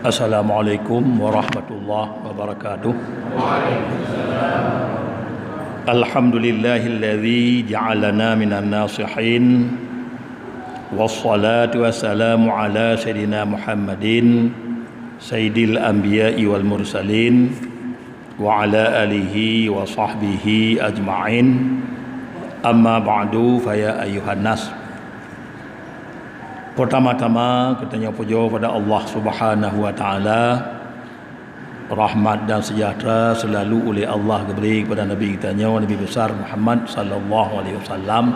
Assalamualaikum warahmatullahi wabarakatuh. Alhamdulillahilladzi ja'alana minan nasihin. Wassalatu wassalamu ala sayyidina Muhammadin sayyidil anbiya'i wal mursalin wa ala alihi wa sahbihi ajma'in. Amma ba'du, faya ayyuhan nas. Pertama-tama kita puja pada Allah Subhanahu wa taala. Rahmat dan sejahtera selalu oleh Allah diberi kepada Nabi kita Nabi besar Muhammad sallallahu alaihi wasallam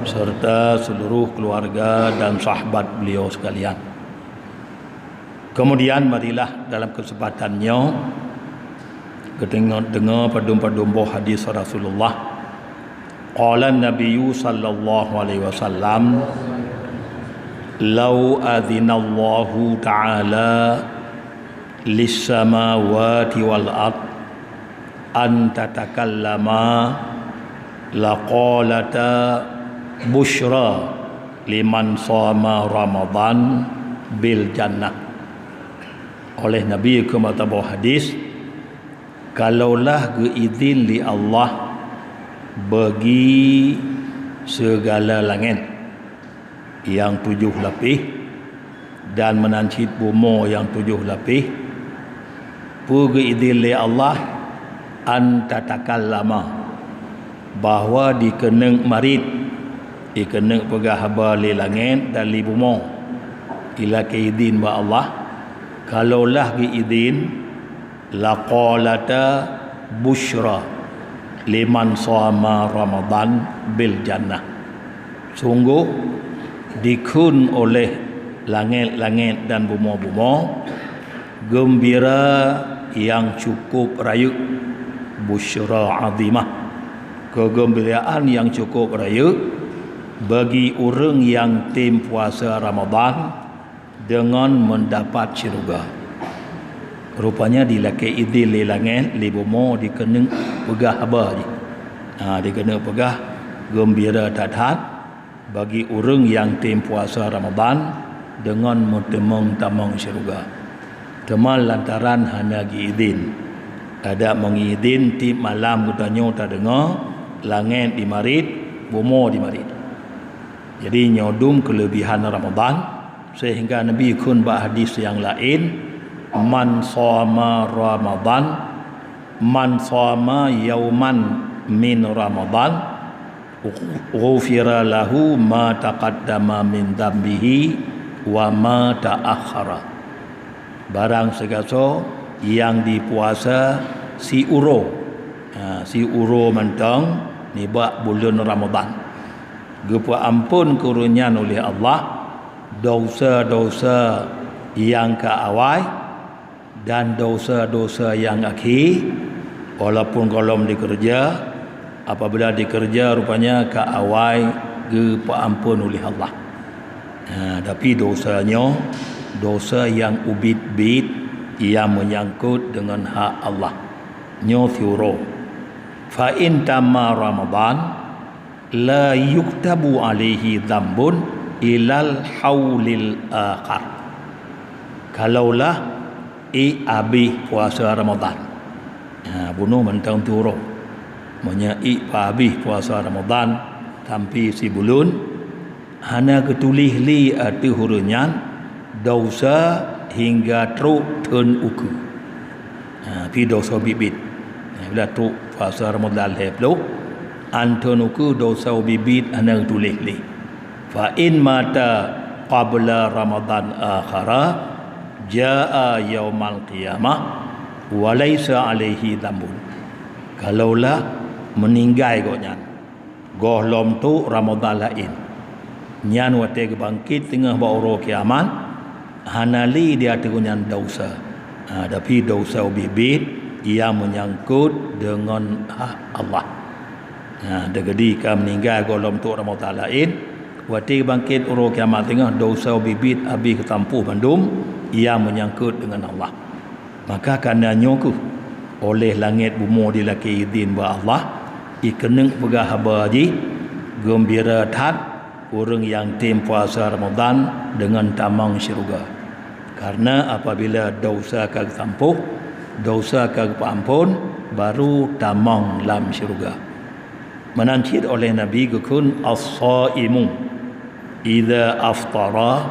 serta seluruh keluarga dan sahabat beliau sekalian. Kemudian marilah dalam kesempatannya kita dengar padum-padum hadis Rasulullah. Qala Nabi sallallahu alaihi wasallam, "Lau adzinallahu ta'ala lis-samawati wal ard an tatakallama laqalata busyra liman shama Ramadan bil jannah." Oleh Nabi kemata bawa hadis, kalaulah geizin li Allah bagi segala langit yang 7 lapis dan menancit bumi yang 7 lapis, pergi idil Allah an tatakallama, bahawa dikeneng marid, dikeneng pegah haba li langit dan li bumi ila keidin ba Allah. Kalaulah geidin laqalata busyra liman shama Ramadan bil jannah. Sungguh dikun oleh langit-langit dan bumi-bumi gembira yang cukup raya, busyra azimah, kegembiraan yang cukup raya bagi orang yang tim puasa Ramadan dengan mendapat syurga. Rupanya dilaki idil li langit li bumi dikeneng pegah apa je. Dikeneng pegah gembira tadat bagi orang yang tim puasa Ramadan dengan mentemung-tamung syurga. Temal lantaran hanya giidin. Ada mengidin tip malam katanya tak dengar langit di marid, bumi di marid. Jadi nyodum kelebihan Ramadan sehingga Nabi kun ba hadis yang lain, man shoma Ramadan, man shoma yauman min Ramadan ghufira lahu ma taqaddama min dhanbihi wa ma ta'akhkhara. Barang segala yang dipuasa si uro, si uro mentang ni bak bulan Ramadan, gepa ampun kurnian oleh Allah dosa-dosa yang ke awal dan dosa-dosa yang akhir. Walaupun kalau dikerja, apabila dikerja rupanya ke awal gepa ampun oleh Allah. Tapi dosanya dosa yang ubit-bit yang menyangkut dengan hak Allah. Nyothuro fa in tamma Ramadan la yuktabu alaihi dzambun ilal haulil akhar. Kalaulah habis puasa Ramadan, bunuh mentang turo menyai habis puasa Ramadan sampai si bulan hana ketulih li atu hurunyan dosa hingga truk tun uku. Pi dosa bibit. Bila truk puasa Ramadan leplo antun uku dosa bibit hana ketulih li. Fa in mata qabla Ramadan akhara jaa yaumal qiyamah wa laisa alaihi dzambun. Kalaulah meninggal goknya gohlom tu Ramadan lain nyan wate bangkit tengah bauro kiamat hanali dia tegunyan dosa. Tapi dosa bibit yang menyangkut dengan Allah. Degedi ka meninggal gohlom tu Ramadan lain wate bangkit uro kiamat tengah dosa bibit habis ketampuh bandum yang menyangkut dengan Allah. Maka kerana nyoku oleh langit bumi dilaki izin ba Allah ikeneng pegah haba haji gembira tat orang yang tim puasa Ramadan dengan tamang syurga. Karena apabila dosa kau tampuh, dosa kau ampun, baru tamang lam syurga. Menancit oleh Nabi gukun as-saimu idza aftara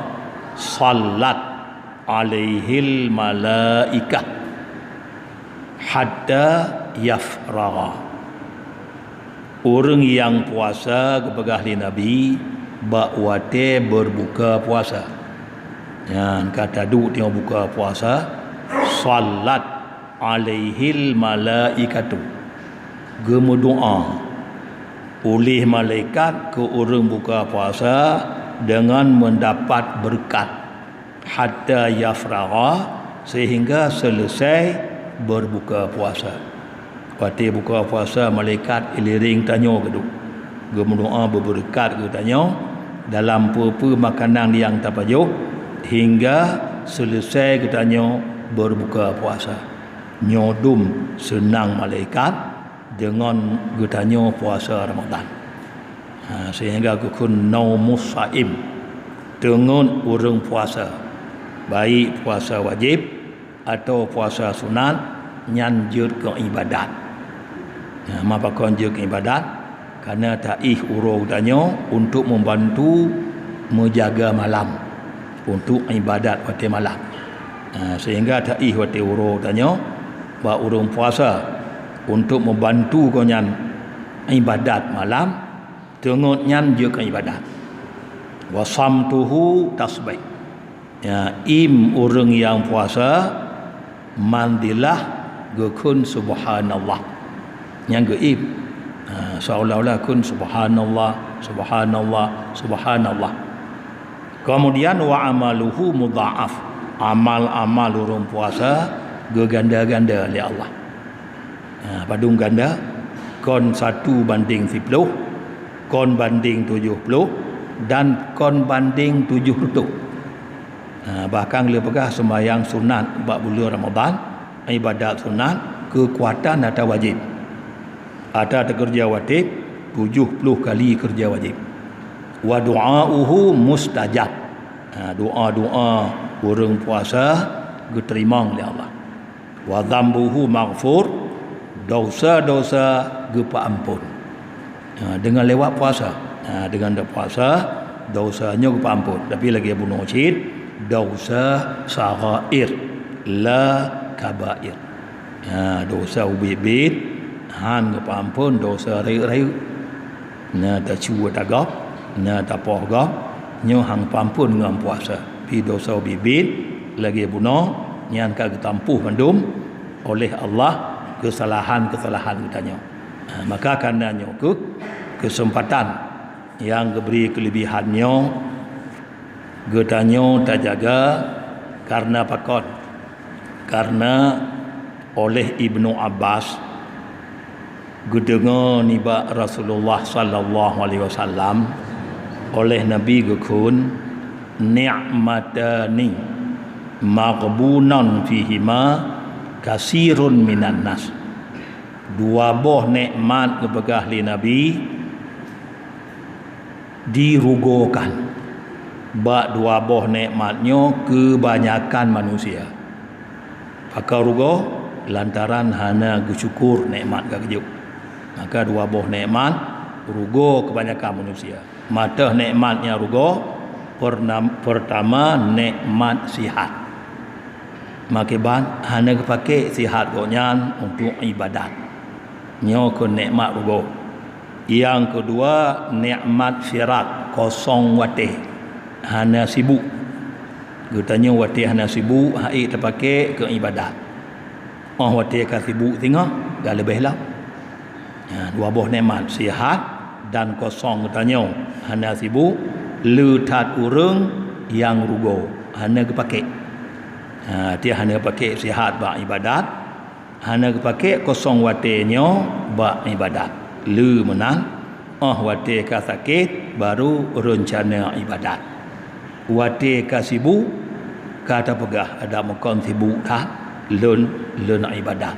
sallat alaihil malaikah hatta yafragha. Orang yang puasa kepada ahli Nabi bakwate berbuka puasa. Yang kata duk tengok buka puasa, salat alaihil malaikatu. Gemu doa oleh malaikat ke orang buka puasa dengan mendapat berkat hatta yafragha, sehingga selesai berbuka puasa. Waktu buka puasa malaikat iliring tanya keduk. Gemu doa berberkat ke tanya dalam apa-apa makanan yang tapajuk hingga selesai katanya berbuka puasa. Nyodum senang malaikat dengan katanya puasa Ramadan. Sehingga kukun naumus saim dengan orang puasa, baik puasa wajib atau puasa sunat, nyanjut ke ibadat. Mapa konjut ke ibadat kerana taih urang tanya untuk membantu menjaga malam, untuk ibadat waktu malam. Sehingga taih waktu urang tanya bahawa urang puasa untuk membantu konyan ibadat malam, tengok nyanjut ke ibadat. Wasamtuhu tasbih. Im orang yang puasa mandilah gekun subhanallah. Yang geim seolah-olah kun subhanallah subhanallah subhanallah. Kemudian wa amaluhu mudha'af. Amal-amal orang puasa geganda-ganda oleh Allah. Padung ganda, kon 1 banding 10, kon banding 70 dan kon banding 70. Bahkan lepegah sembahyang sunat 4 bulan Ramadan, ibadat sunat, kekuatan atau wajib. Ada kerja wajib 70 kali kerja wajib. Wa du'auhu mustajab. Doa-doa orang puasa diterima oleh Allah. Wa dzambuhu maghfur. Dosa-dosa gepa ampun. Dengan lewat puasa. Dengan puasa dosanya gepa ampun. Tapi lagi Abu Nu'aid, dosa saghair la kabair. Dosa ubibit han gepa ampun, dosa rayu-rayu na ta cua tagap, na ta poh gap, nyo hang pampun ngam puasa. Pi dosa ubibit lagi bunuh nyan ka getampuh mandum oleh Allah kesalahan-kesalahan katanya. Maka karenanya kesempatan yang diberi kelebihannya katanya tak jaga karena pakot. Karena oleh Ibnu Abbas gedengar niba Rasulullah sallallahu alaihi wasallam oleh Nabi gekun ni'matani maghbunan fihima kasirun minan nas. 2 buah nikmat kepada ahli Nabi dirugokan. Bak 2 buah nikmatnya kebanyakan manusia. Pakai rugo lantaran hana bersyukur nikmat kejuk. Maka 2 buah nikmat rugo kebanyakan manusia. Mata nikmatnya rugo. Pertama nikmat sihat. Makiban hana pakai sihat gonyan untuk ibadat. Nyo ke nikmat rugo. Yang kedua nikmat firat, kosong watih. Hana sibuk. Katanya watih hana sibuk, hai terpakai ke ibadat. Watih ka sibuk tengah, dah lebih lah. 2 buah nikmat, sihat dan kosong katanya. Hana sibuk, letat urang yang rugo. Hana kepakai. Dia hanya pakai sihat bak ibadat, hanya pakai kosong watenya bak ibadat. Lu menang, wate ka sakit baru rencana ibadat. Wate ka sibuk kata pegah ada makon sibuk tak lun ibadat.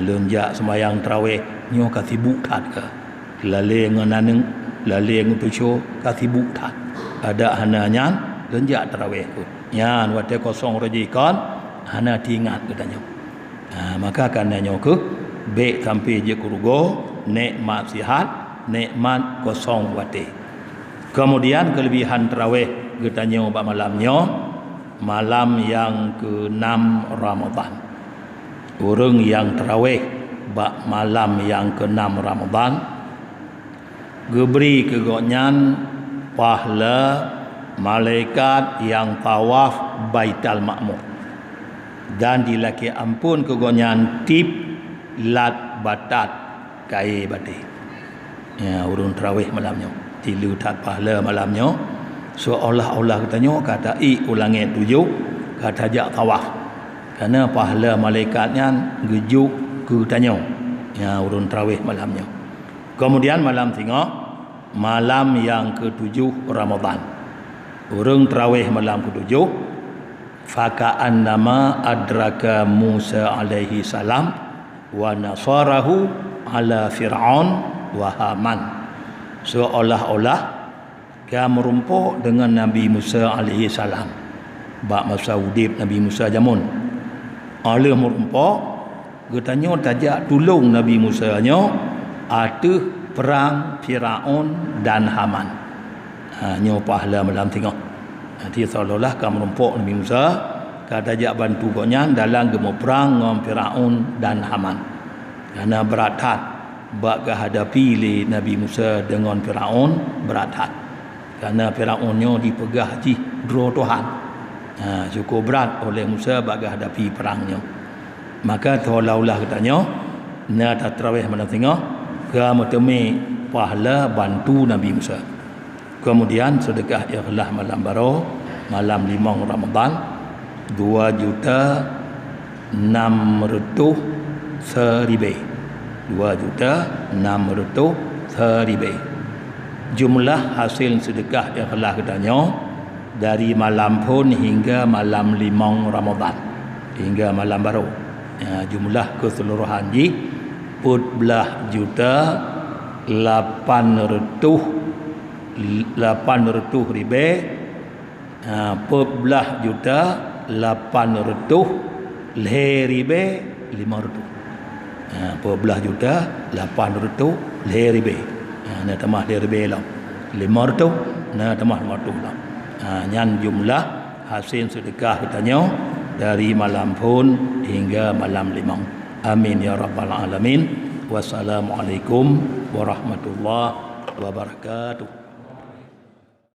Lun jak sembahyang tarawih nyo ka sibuk tak ke. Lale ngananeng lale ngutusyo ka sibuk tak. Ada hananya lun jak tarawih ku. Yan wate kosong rejikan hana tingat katanya. Maka kananya ke be sampai je kurugo nikmat sihat, nikmat kosong wate. Kemudian kelebihan tarawih katanya pada malamnya, malam yang ke-6 Ramadan. Orang yang tarawih bak malam yang ke-6 Ramadan diberi kegonyan pahala malaikat yang tawaf Baitul Ma'mur, dan dilaki ampun kegonyan tip lat batat kai bati. Ya, urun tarawih malamnya tilu tat pahala malamnya, seolah-olah katanya kata ulangi 7 kata jak tawaf, kerana pahala malaikatnya gejuk ke tanya. Ya, urun tarawih malamnya. Kemudian malam tengok, malam yang ke-7 Ramadan. Urang tarawih malam ke-7, faka'an nama adraka Musa alaihi salam wa nasarahu ala Fir'aun wa Haman. Seolah-olah dia merumpuk dengan Nabi Musa alaihi salam. Bak masa udip Nabi Musa jamun. Oleh merumpuk, katanya tajak tolong Nabi Musa nya ada perang Firaun dan Haman. Nyo pahala malam tengok. Nanti seolah-olah kamu merumpuk Nabi Musa, kata ajak bantu koknya dalam gemo perang dengan Firaun dan Haman. Karena berat hat bak hadapi li Nabi Musa dengan Firaun, berat hat. Karena Firaunnya dipegah ji dro Tuhan. Cukup berat oleh Musa bak hadapi perangnya. Maka seolah-olah katanya na tarawih malam tengok kamu temi pahala bantu Nabi Musa. Kemudian sedekah ikhlas malam baru, malam 5 Ramadan, 2.600.000. 2.600.000. Jumlah hasil sedekah ikhlas katanya dari malam pun hingga malam 5 Ramadan, hingga malam baru. Jumlah keseluruhan ji 14.800.000 na tambah 500 lah 500 na tambah 500 lah. Nyan jumlah hasil sedekah katanya dari malam pun hingga malam 5. Amin ya rabbal alamin. Wassalamualaikum warahmatullahi wabarakatuh.